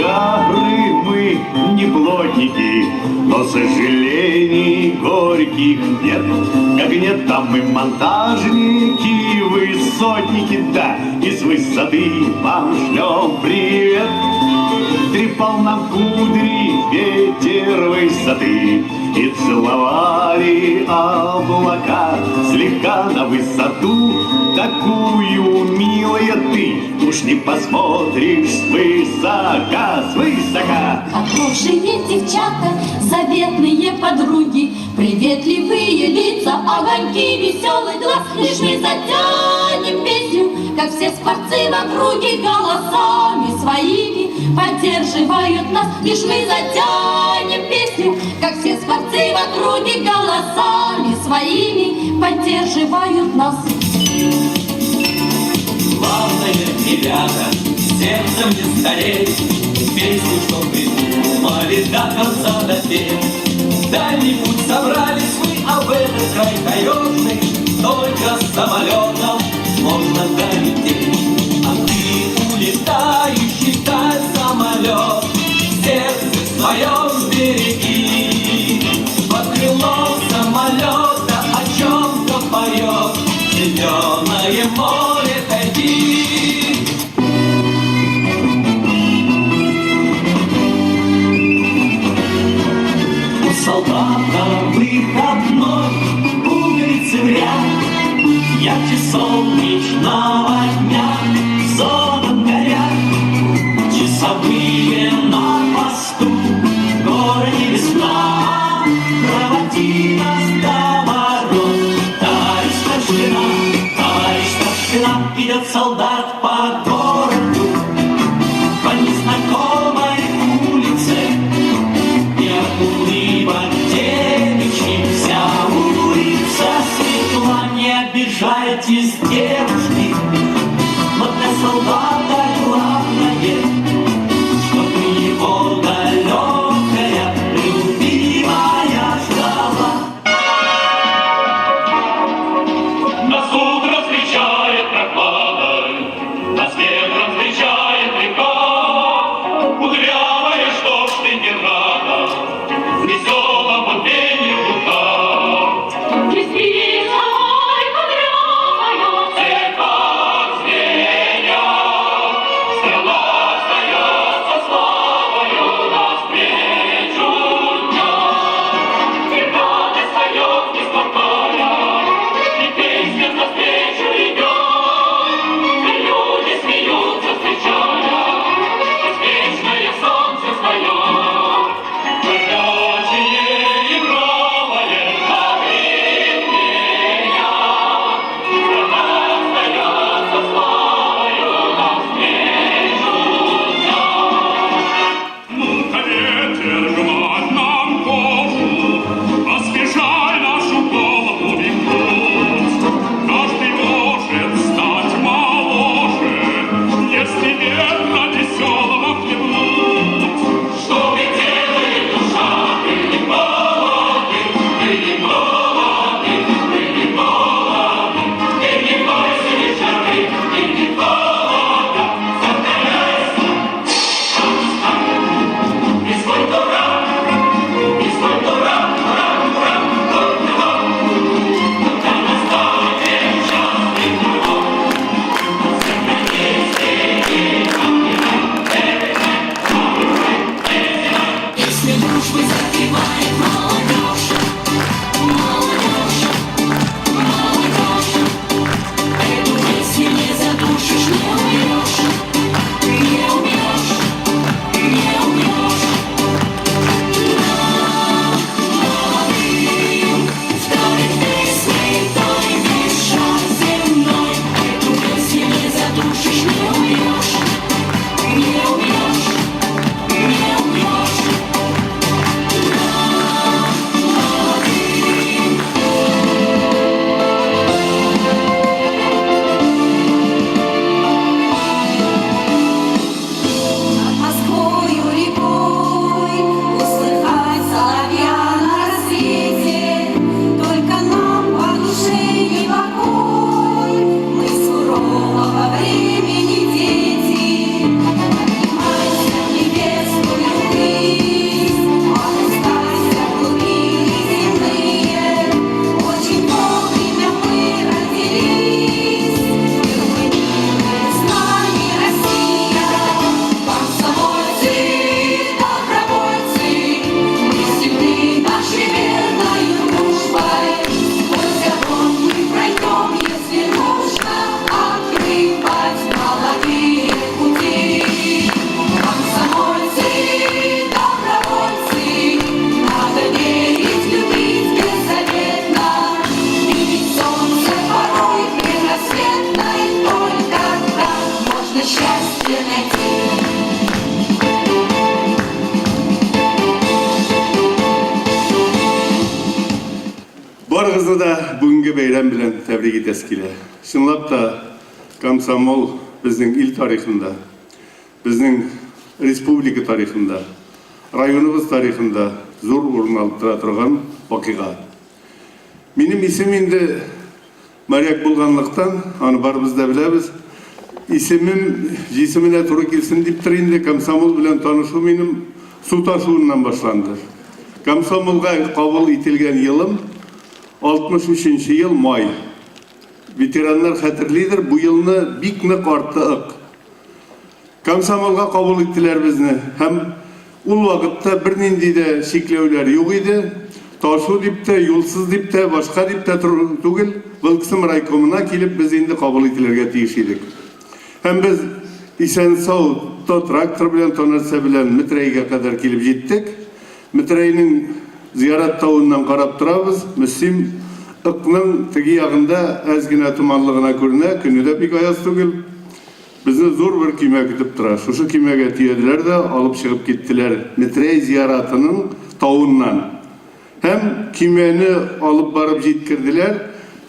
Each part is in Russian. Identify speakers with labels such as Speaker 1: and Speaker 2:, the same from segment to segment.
Speaker 1: горы мы не плотники, но сожалений горьких нет. Как нет, там мы монтажники, высотники, да, и с высоты вам шлем привет. Трепал нам кудри ветер высоты, и целовали облака слегка на высоту. Такую, милая, ты уж не посмотришь свысока, свысока.
Speaker 2: Хорошие девчата, заветные подруги, приветливые лица, огоньки, веселый глаз. Лишь мы затянем песню, как все скворцы в округе, голосами своими поддерживают нас. Лишь мы затянем песню, как все скворцы в округе, голосами своими поддерживают нас.
Speaker 3: Славные ребята, сердцем не стареть, песню, что придумали, до конца допеть. Дальний путь собрались мы, а в этот край таежный только самолетом можно долететь. А ты, улетающий вдаль самолет, сердце своем береги. Под крылом самолета о чем-то поет зеленое море тайги. У солдата выходной, пуговицы в ряд, ярче солнечного дня, золотом горят часовые на посту. В городе весна, проводи нас до ворот. Товарищ старшина, идет солдат по городу, по незнакомой улице, и от улыбок девичьих вся улица светла. Не обижайтесь, девушки, но для солдата главное, чтоб его далекая любимая ждала. Нас утро встречает прохладой, нас ветром встречает река, кудрявая, что ж ты не рада, в веселом пении лука.
Speaker 2: Не спи со мной, кудрявая,
Speaker 4: Барыгызны да бүгүнкү бейрам белән тәбрик итәс килә. Чынлап та комсомол безнең ил тарихында, безнең республика тарихында, районыбыз тарихында зур урын алып тора торган вакыйга. Минем исем инде моряк булганлыктан, аны барыбыз да беләбез. Исемем җисеменә туры килсен дип тор инде, комсомол белән танышу минем су ташуыннан башланды. Комсомолга кабул ителгән елым 63 ел май. Ветераннар хәтерлидер, бу елны бик нык артык. Комсомолга кабул иттеләр безне һәм ул вакытта бернинди дә шикләүләр юк иде. Ташу дип тә, юлсыз дип тә, башка дип тә түгел, Вылкысым райкомына килеп без инде кабул ителергә тиеш идек. Һәм без исән-сау трактор белән, тонарса белән Метрәйгә кадәр килеп җиттек. Метрәйнең зиярат тавыннан карап торабыз. Мөслим ыкның теге ягында әз генә туманлыгына күренә, көне дә бик аяз түгел. Безне зур бер көймә көтеп тора. Шушы көймәгә тияләр дә алып чыгып киттеләр Метрәй зияратының тавыннан. Һәм көймәне алып барып җиткерделәр.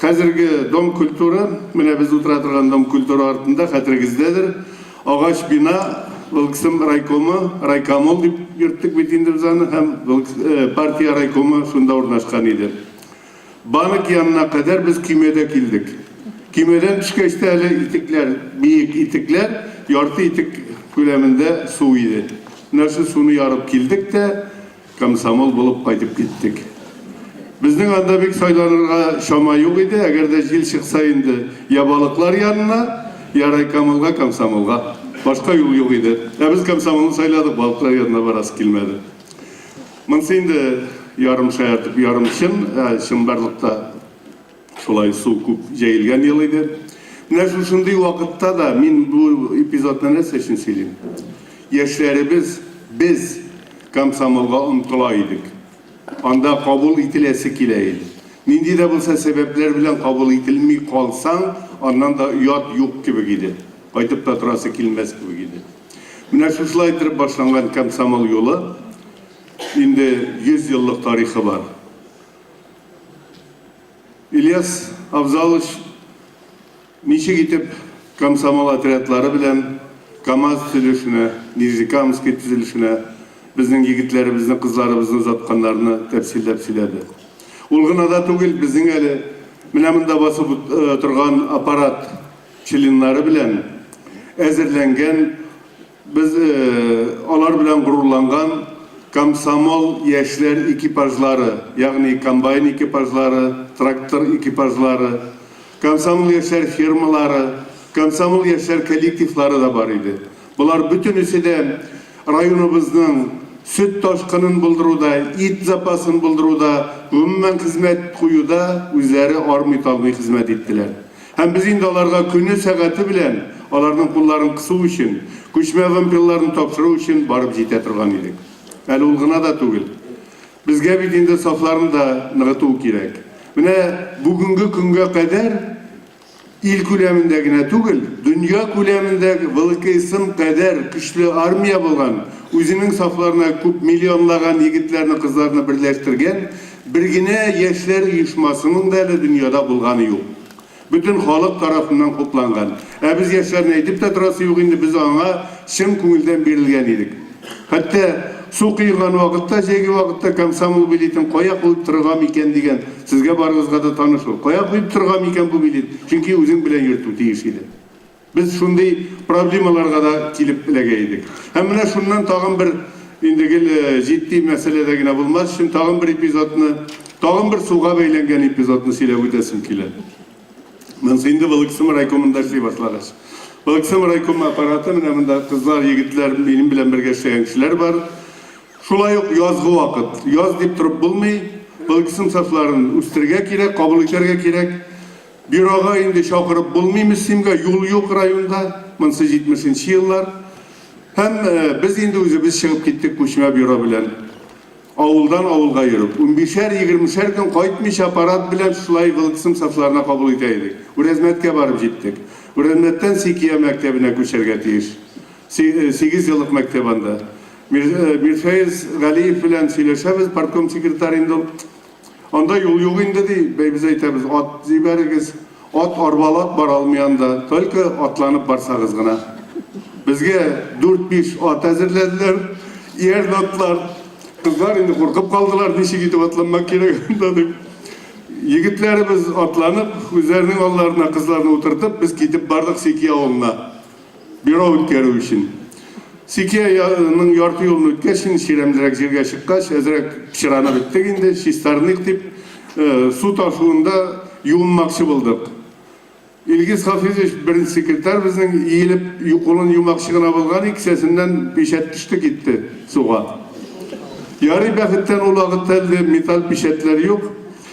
Speaker 4: Хәзерге дом культура, менә без утыра торган дом культура артында хәтерегездәдер, агач бина, Вылкысым райкомы, райкомол дип йөрттек бит инде без аны, һәм партия райкомы шунда урнашкан иде. Банк янына кадәр без көймәдә килдек. Көймәдән төшкәч тә әле итекләр, биек итекләр, ярты итек күләмендә су иде. Менә шу суны ярып килдек тә комсомол булып кайтып киттек. Безнең анда бик сайланырга шама юк иде, әгәр дә җил чыкса инде, я балыклар янына, я райкомолга, комсомолга. Башка юл юк иде. Без комсомолны сайладык, балыклар янына барасы килмәде. Монсы инде ярым шаяртып, ярым чын барлыкта шулай су күп җәелгән ел иде. Менә шушындый вакытта да мин бу эпизодны нәрсә өчен сөйлим? Яшьләребез, без комсомолга омтыла идек. Анда кабул ителәсе килә иде. Нинди дә булса сәбәпләр белән кабул ителми калсаң, аннан да уят юк кебек иде. Кайтып та торасы килмәс кебек иде. Менә шушылай итеп башланган комсомол юлы инде 100 еллык тарихы бар. Ильяс Абзалович ничек итеп комсомол отрядлары белән КамАЗ төзелешенә, Нижнекамский төзелешенә безнең егетләребезнең, кызларыбызның затканнарны тәфсилләп сөйләде. Ул гына да түгел, безнең әле менә монда басып торган аппарат членнары белән әзерләнгән, без алар белән горурланган комсомол яшьләр экипажлары, ягъни комбайн экипажлары, трактор экипажлары, комсомол яшьләр фирмалары, комсомол яшьләр коллективлары да бар иде. Булар бөтенесе дә районыбызның süt ташкынын булдыруда, ит запасын булдыруда, гомумән хезмәт куюда үзләре армый-талмый хезмәт иттеләр. Һәм без инде аларга көне сәгате белән аларның кулларын кысу өчен, күчмә вампирларны тапшыру өчен барып җитә торган идек. Әле ул гына да түгел. Безгә бит инде сафларын да ныгыту кирәк. Менә бүгенге көнгә кадәр ил күләмендә генә түгел, дөнья күләмендә Вылкысым кадәр көчле армия булган, үзенең сафларына күп миллионлаган егетләрне, кызларны берләштергән бер генә яшьләр оешмасының да әле дөньяда булганы юк. Bütün халык тарафыннан хупланган. Без яшьләрне әйтеп тә торасы юк инде, без аңа чын күңелдән бирелгән идек. Хәтта су кыйган вакытта, җәйге вакытта комсомол билетын кая куеп торган икән дигән, сезгә барыгызга да таныш ул. Кая куеп торган икән бу билет? Чөнки үзең белән йөртү тиеш иде. Без шундый проблемаларга да килеп эләгә идек. Һәм менә шуннан тагын бер индегел җитди мәсьәләдә генә булмас өчен тагын бер эпизодны, тагын бер суга бәйләнгән эпизодны сөйләп үтәсем килә. Мен инде Вылкысым райкомында эшли башлагач. Вылкысым райком аппараты менә монда кызлар, егетләр, минем белән бергә эшләгән кешеләр бар. Шулай ук язгы вакыт. Яз дип торып булмый. Вылкысым сафларын үстергә кирәк, кабул итәргә кирәк. Бюрога инде чакырып булмый, Мөслимгә юл юк районда. Монсы 70нче еллар. Һәм без инде үзебез чыгып киттек күчмә бюро белән. Авылдан авылга йөреп, 15-20 көн кайтмыйча аппарат белән шулай Вылкысым сафларына кабул итә идек. Үрәзмәткә барып җиттек. Үрәзмәттән Сикия мәктәбенә күчәргә тиеш. 8 еллык мәктәп анда. Мирфәйз Галиев белән сөйләшәбез, партком секретарь инде. Анда yol yok indi dey, biz aytamiz, at jiberigiz, at arbalat bar almayanda, только atlanıp barsağız gına. Bizge 4-5 at hazırladılar, yer atlar, kızlar indi korkup kaldılar, neşe gidip atlanmak gerek dedik. Yigitlerimiz atlanıp, üzerinin onlarına, kızlarını oturtup, biz gidip bardık Sekiye oğluna. Biro ötkeru için. Sekiye'nin yartı yolunu ötkeşin, şiremdirek jirge çıkkaş, ezerek pişirana bittik indi, şistarını iktip, su taşuğunda yuğunmakçı bulduk. İlgiz Hafizovich, birinci sekreter, bizden iyilip yukulun yumakçığına bulgan ikisinden pişet düştü gitti suğa. Yarı bakitten o vakit metal pişetleri yok.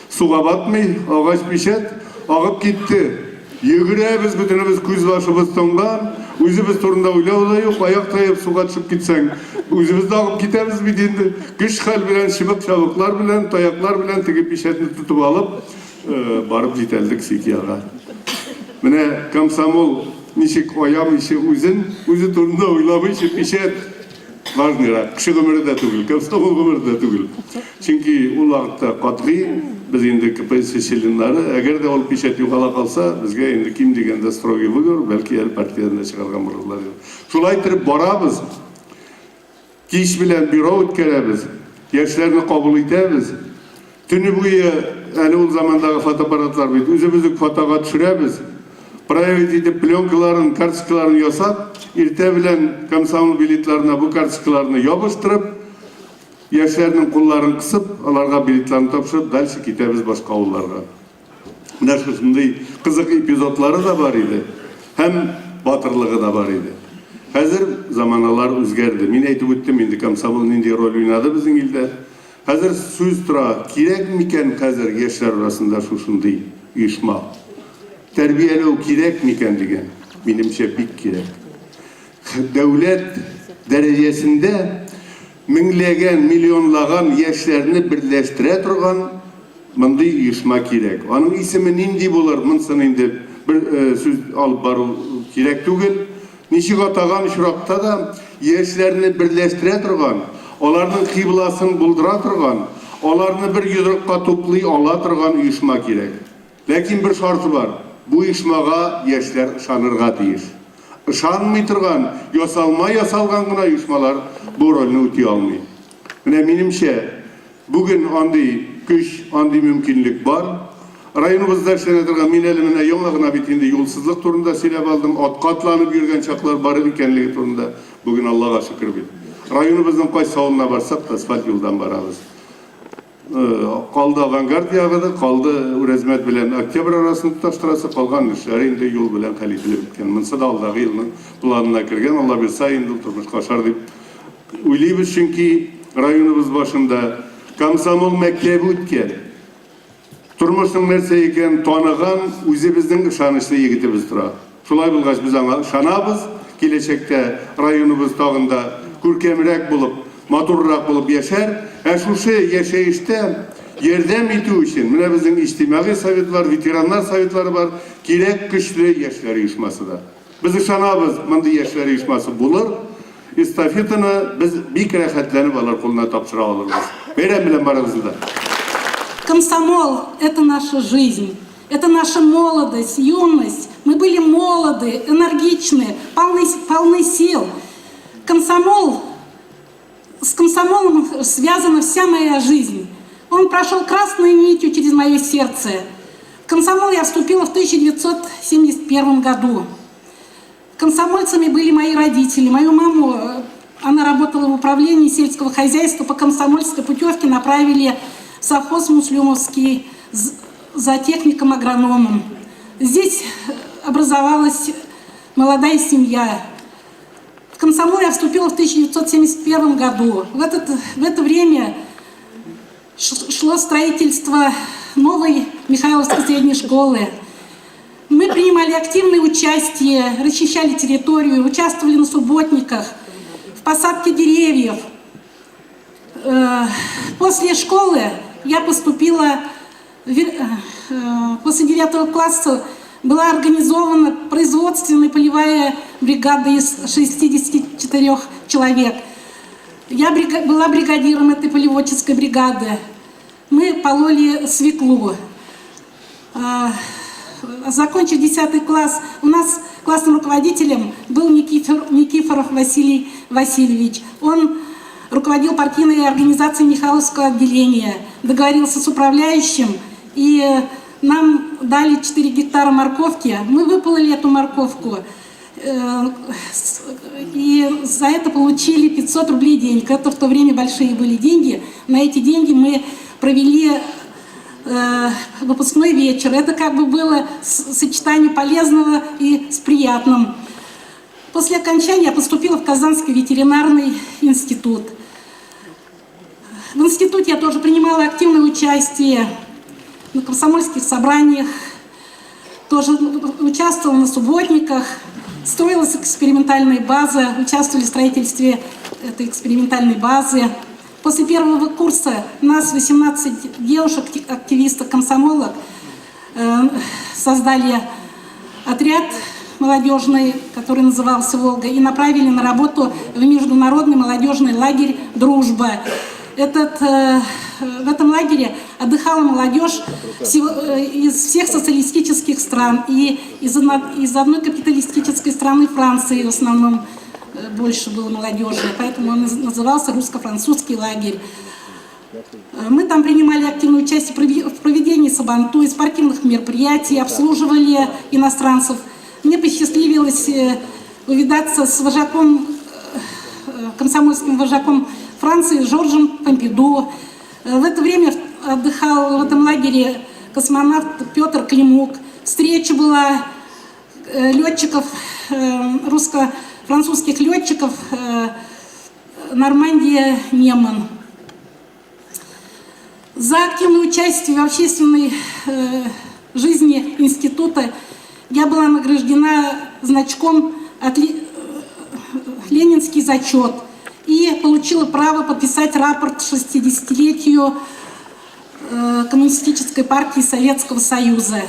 Speaker 4: Suğa batmay, ağaç pişet, ağıp gitti. Yürüyemiz bütünümüz көз başımız tongan, özümüz turunda oylauda yok, ayak tayıp suğa çıkıp gitsen, özümüzde ağıp gitemiz bir dindi. Güç hal bilen, şibik çabuklar bilen, tayaklar bilen tigip pişetini tutup alıp, barıp jiteldik Sekiyaga. Mine komsomol nişik oyam işi özü turunda oylamış pişet. Важныйраак, кіші өмірі де түгіл, комсомол өмірі де түгіл. Çünkü ол уақытта қатғы, біз енді КПСС шелінлары, әгер де ол пешет юғала қалса, бізге енді ким дегенде строгий выговор, бәлки әл партиядан шығарған бұлғылар. Шулай тұрып барабыз, кеш білен бюро өткеребіз, яшьлерді қабыл етеміз, түні бойы әлі ол замандағы фотоаппаратлар бейді, өзімізді фотоға түсіреміз, проявить етіп пленкаларын, карточкаларын ясап, irte bilen komsomol biletlerine bu kartочкаларını yapıştırıp, yaşlarının kullarını kısıp, onlarga biletlerini topşırıp, dalşı kitemiz başka avullarga. Şunday kızık epizodları da var idi. Hem batırlığı da var idi. Hazır zamanalar özgerdi. Min aytıp öttim, indi komsomol nindi rol oynadı bizim ilde. Hazır söz tura, kirek miken hazır yaşlar arasında şunday uyuşma. Terbiyeli kirek miken degen, benimce bik kirek. Devlet derecesinde minglegen, milyonlagan yaşlarını birleştire turgan mınday uyuşma kirek. Onun ismi nindi bolar, mınsan indi bir söz alıp baru kirek tugil. Nişik atagan şurakta da yaşlarını birleştire turgan, onların kiblasını buldura turgan, onlarını bir yudrukka toplay ala turgan uyuşma kirek. Lakin bir şartı var, bu uyuşmaga yaşlar şanırga deyir. Işanmay turgan, yasalgan gına uyuşmalar bu rolünü ötüy almay. Menimçe, bugün anday güç, anday mümkünlük var. Rayonumuzda işlenedirgen min elimine yolağına bitinde yolsuzluk turunda silep aldım, atqatlanıp yürgen çaklar var ikenligi turunda. Bugün Allah'a şükür bil. Rayonumuzun koy sağoluna barsak da asfalt yoldan barabız. Kaldı Avangardiya'da, kaldı Urezmet bilen Oktyabr arasını tutaştırası kalgan işleri indi yol bilen kaliteli bitken. Mınsa da alдағы yılının planına kirgen, Allah bir sayın turmuş kaşar deyip uylayız çünkü rayonumuz başında komsomol mektebi ötken. Turmuşun nerse eken tanıgan, özü bizden ışanışlı yigitimiz tura. Şulay bulgaç biz ana şanabız, gelecekte rayonumuz tağında көркемірек bulup, maturrak bulup yaşar. Şuşu yaşayışta yerdem etiği için, mine bizim içtimai sovet var, veteranlar sovetleri var, gerek güçlü yaşlar uyuşması da. Biz şanabız, mındı yaşlar uyuşması bulur, estafetini biz bir kere hatlanıp alır, koluna tapşıra alırız. Verem bilen barımızda.
Speaker 5: Комсомол – это наша жизнь, это наша молодость, юность. Мы были молоды, энергичны, полны сил. С комсомолом связана вся моя жизнь. Он прошел красной нитью через мое сердце. В комсомол я вступила в 1971 году. Комсомольцами были мои родители. Мою маму, она работала в управлении сельского хозяйства, по комсомольской путевке направили в совхоз Муслюмовский за техником-агрономом. Здесь образовалась молодая семья. В комсомол я вступила в 1971 году. В это время шло строительство новой Михайловской средней школы. Мы принимали активное участие, расчищали территорию, участвовали на субботниках, в посадке деревьев. После школы я поступила, после 9 класса была организована производственная полевая бригада из 64 человек. Я была бригадиром этой полеводческой бригады. Мы пололи свеклу. Закончив 10 класс, у нас классным руководителем был Никифоров Василий Васильевич. Он руководил партийной организацией Михайловского отделения, договорился с управляющим, и нам дали 4 гектара морковки. Мы выпололи эту морковку, и за это получили 500 рублей денег. Это в то время большие были деньги. На эти деньги мы провели выпускной вечер. Это как бы было сочетание полезного и с приятным. После окончания я поступила в Казанский ветеринарный институт. В институте я тоже принимала активное участие на комсомольских собраниях, тоже участвовала на субботниках, строилась экспериментальная база, участвовали в строительстве этой экспериментальной базы. После первого курса нас 18 девушек, активисток, комсомолок, создали отряд молодежный, который назывался «Волга», и направили на работу в международный молодежный лагерь «Дружба». В этом лагере отдыхала молодежь из всех социалистических стран и из одной капиталистической страны Франции в основном больше было молодежи, поэтому он назывался русско-французский лагерь. Мы там принимали активное участие в проведении сабантуй, спортивных мероприятий, обслуживали иностранцев. Мне посчастливилось увидаться с вожаком, комсомольским вожаком Франции Жоржем Помпиду. В это время отдыхал в этом лагере космонавт Петр Климук. Встреча была летчиков, русско-французских летчиков Нормандия Неман. За активное участие в общественной жизни института я была награждена значком «Ленинский зачет» и получила право подписать рапорт 60-летию Коммунистической партии Советского Союза.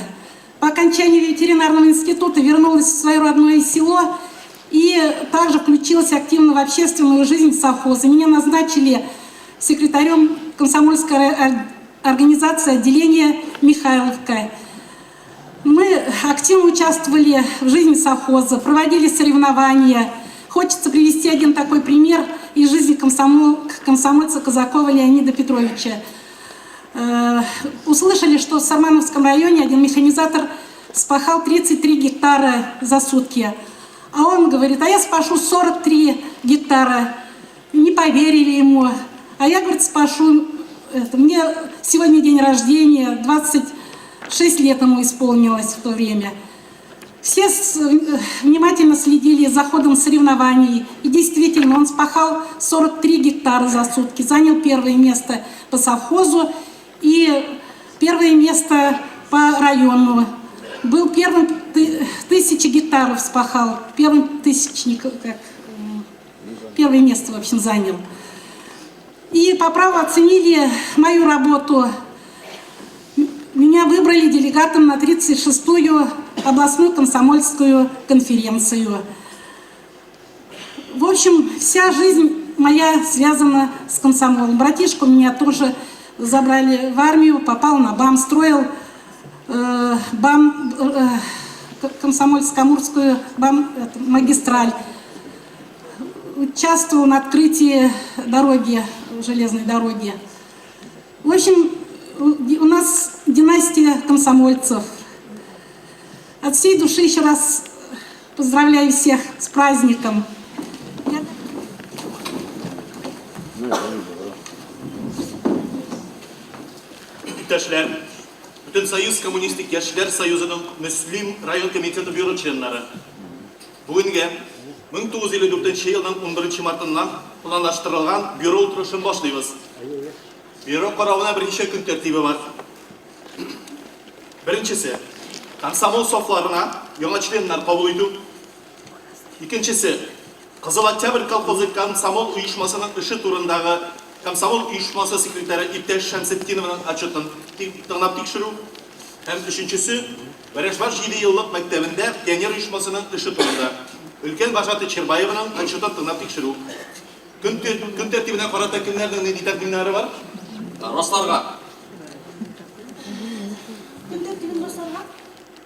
Speaker 5: По окончании ветеринарного института вернулась в свое родное село и также включилась активно в общественную жизнь совхоза. Меня назначили секретарем комсомольской организации отделения Михайловка. Мы активно участвовали в жизни совхоза, проводили соревнования. Хочется привести один такой пример из жизни комсомольца Казакова Леонида Петровича. Услышали, что в Сармановском районе один механизатор спахал 33 гектара за сутки. А он говорит: а я спашу 43 гектара. Не поверили ему. А я, говорит, спашу. Мне сегодня день рождения, 26 лет ему исполнилось в то время. Все внимательно следили за ходом соревнований. И действительно, он спахал 43 гектара за сутки, занял первое место по совхозу и первое место по району. Был первым 1000 гектаров спахал, первым тысячник, первое место, в общем, занял. И по праву оценили мою работу. Меня выбрали делегатом на 36-ю областную комсомольскую конференцию. В общем, вся жизнь моя связана с комсомолом. Братишку меня тоже забрали в армию, попал на БАМ, строил БАМ, комсомольско-амурскую БАМ, магистраль. Участвовал на открытии дороги, железной дороги. В общем, у нас династия комсомольцев. От всей души еще раз поздравляю всех с праздником.
Speaker 3: Иптәшләр, Бүтән Союз Коммунистик Яшьләр Союзының Мөслим район комитеты бюро членнары. Бүгенге 1954 елның 11 мартыннан планлаштырылган бюро утырышын башлыйбыз. Бюро каравына берничә көн тәртибе бар. Беренчесе, комсомол сафларына яңа членнар кабул итү. Икенчесе, Кызыл Октябрь колхозы комсомол оешмасының эше турындагы комсомол оешмасы секретаре Иптәш Шәмсетдинованың отчетын тыңлап тикшерү. Һәм өченчесе, Вәрешбаш 7 еллык мәктәбендә пионер оешмасының эше турында Өлкән Башаты Чербаеваның отчетын тыңлап тикшерү. Көн тәртибенә карата кемнәрнең нинди тәкъдимнәре бар?
Speaker 6: Расларга.
Speaker 5: тертибин жасалган.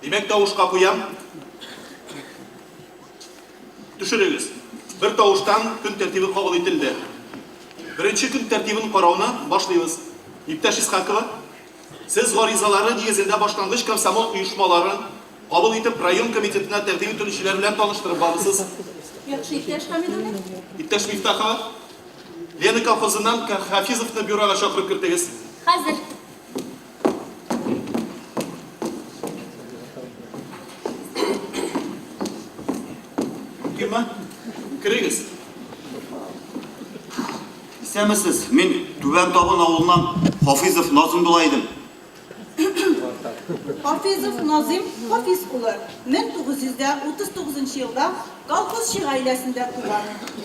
Speaker 3: Демек тауышқа қоям. Түшіріңіз. Бір тауыштан күн тәртібі қабыл етілді. Бірінші күн тәртібін қарауына башлаймыз. Иптәш Исхакова, сіз ғаризалары негізінде башлангыч комсомол ұйышмаларын қабыл етіп район комитетіне тәртібі төлеушілер белән таныштырып барысыз.
Speaker 5: Яхшы, иптәш Хамидовна.
Speaker 3: Иптәш Мифтахова, Лена колхозынан Хафизовны бюроға шақырып кіртегіз.
Speaker 2: Хәзер.
Speaker 3: Кемма? Кірегіз.
Speaker 6: Исәмісіз, мен Түбән Табын ауылынан Хафизов Назым Дулайдым.
Speaker 7: Hafizov Nazim Hafiz ulu 1939 yılda kolxozchi ailesinde tugan.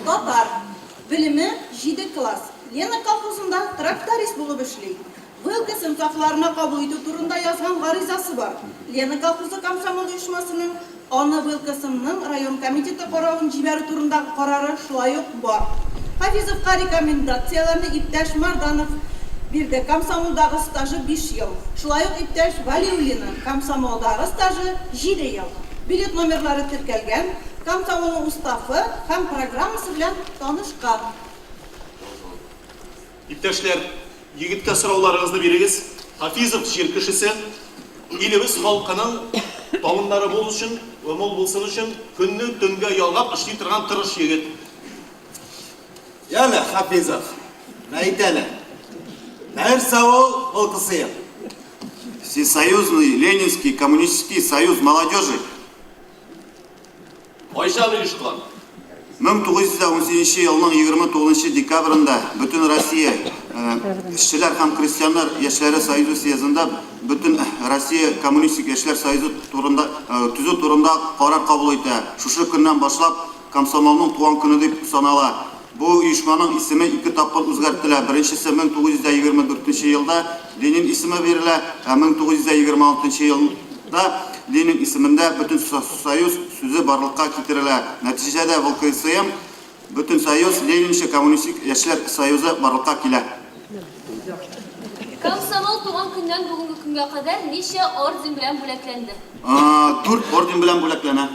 Speaker 7: Tatar. Bilimi 7 klass. Lena kolxozunda traktorist bulup işleydi. Vılkı sınıflarına kabul etü turunda yazgan garizası var. Lena kolxozu komsomol uyuşmasının ana vılkısının rayon komiteti kararın ciberu turundaki kararı şulay yok var. Hafizov'a rekomendatsiyalarını İptaş Mardanov bir de komsomolдағы stajı 5 yıl. Şulay yok İptaş Valiullin'in komsomolдағы stajı 7 yıl. Bilet номерлары тіркелген, komsomolun ustafı hem programması bilen tanışkan.
Speaker 3: İptaşlar, yigitke sıraуларыңызды берегіз. Хафизов жер кішісі, еліміз халқының талымдары бол үшін, өмір болсын үшін, күнні түнге ялғап іштей тұрған тырыш егет.
Speaker 6: Яла, Хафизов, мәйтәлі. Нәр сауал ол кысыйым. Всесоюзный Ленинский коммунистический союз молодежи
Speaker 3: Айшалы ұйышқылан.
Speaker 6: 1918 yılının 29 dekabrında bütün Россия işçiler hem Hristiyanlar Yaşları Soyuzu siyasında bütün Россия Komünistik Yaşlar Soyuzu tüzü turunda karar kabul etti. Şu günden başlap komsomolun tuğan günü deyip sanala. Bu uyuşmanın ismi 2 tapır özgerttiler. Birincisi 1924 yılda Lenin ismi verildi. 1926 yılda Lenin isminde bütün soyuz sözü barlıkka getirildi. Neticede Volkayısıyım bütün soyuz Leninşe Komünistik Yaşlar Soyuzu barlıkka geldi.
Speaker 2: Komsomol туган күннән бүгенге көнгә кадәр ничә орден белән бүләкләнде?
Speaker 6: 4 orden bilen buleklenen.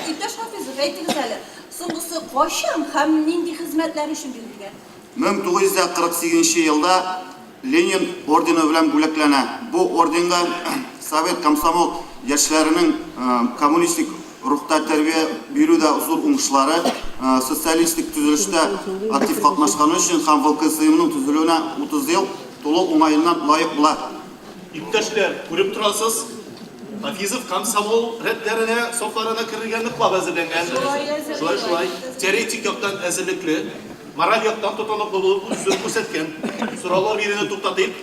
Speaker 7: İptaş Hafizov aytınız hele. Sonuçta kaçan hem nindi hizmetler için bildiren.
Speaker 6: 1948 yılda Lenin ordeni bilen buleklenen. Bu ordenge Sovet Komsomol yaşlarının komünistik ruhta terbiye büyüde usul umuşları sosyalistik tüzülüşte aktif katlaşkanı için hem Volkayısıyımның tüzülüğüne 30 yıl dolu onayından layık bular.
Speaker 3: İptaşlar, көріп тұрасыз, Хафизов комсомол рәтләренә, софларына кіргенді қылап әзірленген. Шулай, теоретик яқтан әзірліклі, мораль яқтан тұтанықлы болып үзін көрсеткен. Сұраулар берені тоқтатып,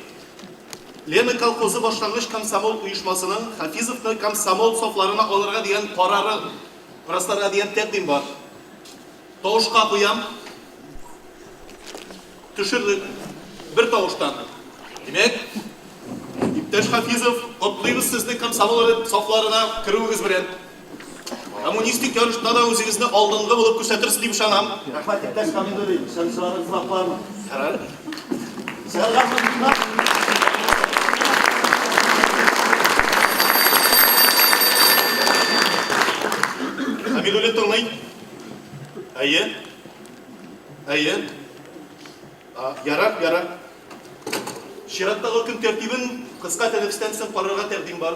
Speaker 3: Лена колхозы башлангыч комсомол ұйышмасының Хафизовны комсомол софларына алырға деген қарары, врастарға деген тәкдим бар. Тауышқа қоям, түшірдік, бір тауыштан. Демек, İptaş Hafizov, құтлыйбыз сізді комсомол софларына кіруіңіз білен. Коммунистик ярышта да өзіңізді алдыңғы болып көрсетірсіз деп шанам.
Speaker 6: Рахмат, İptaş Hamidович, шамшыларыңыз лапларым.
Speaker 3: Қарар. Хамидулет тыңлай. Әйе. Ярар. Шираттағы күн тәртибін қысқа тәнәфістен соң қарарға тәртибім бар.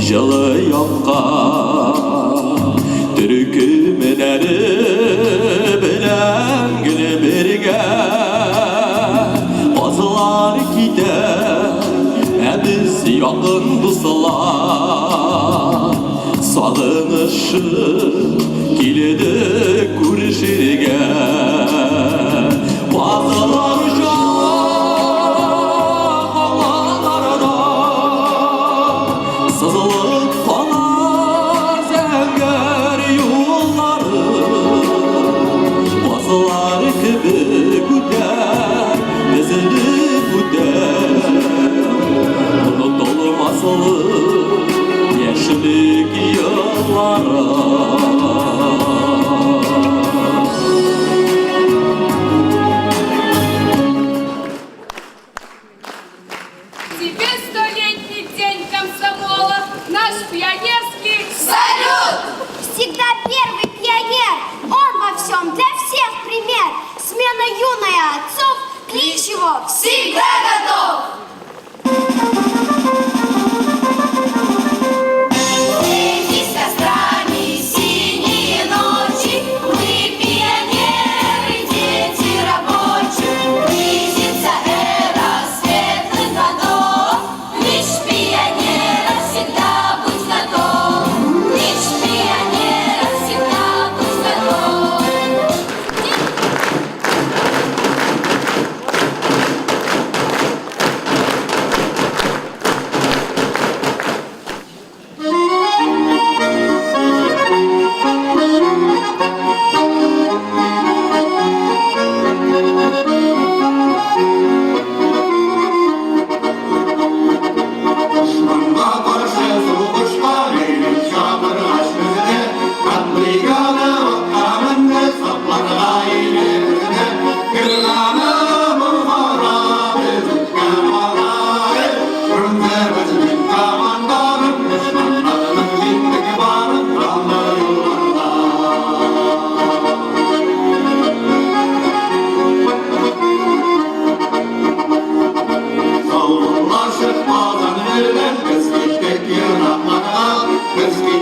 Speaker 8: жылы якка түркүмүнәрі белән генә бергә казылар китәр ә без якын дуслар сагынышы килде күрешергә bazılar жаһанларда сызылып калар зәңгәр юллары bazılar кебек үтәр тезелеп үтәр unutulmaz яшьлек еллары
Speaker 9: Тебе столетний день комсомола, наш пионерский
Speaker 10: салют! Всегда первый пионер, он во всем для всех пример. Смена юная отцов, клич его всегда готов. Эти с кострами синие ночи, мы пионеры, дети рабочие, близится эра светлых годов. Клич пионера всегда будь готов. Клич пионера всегда будь готов.
Speaker 11: Biz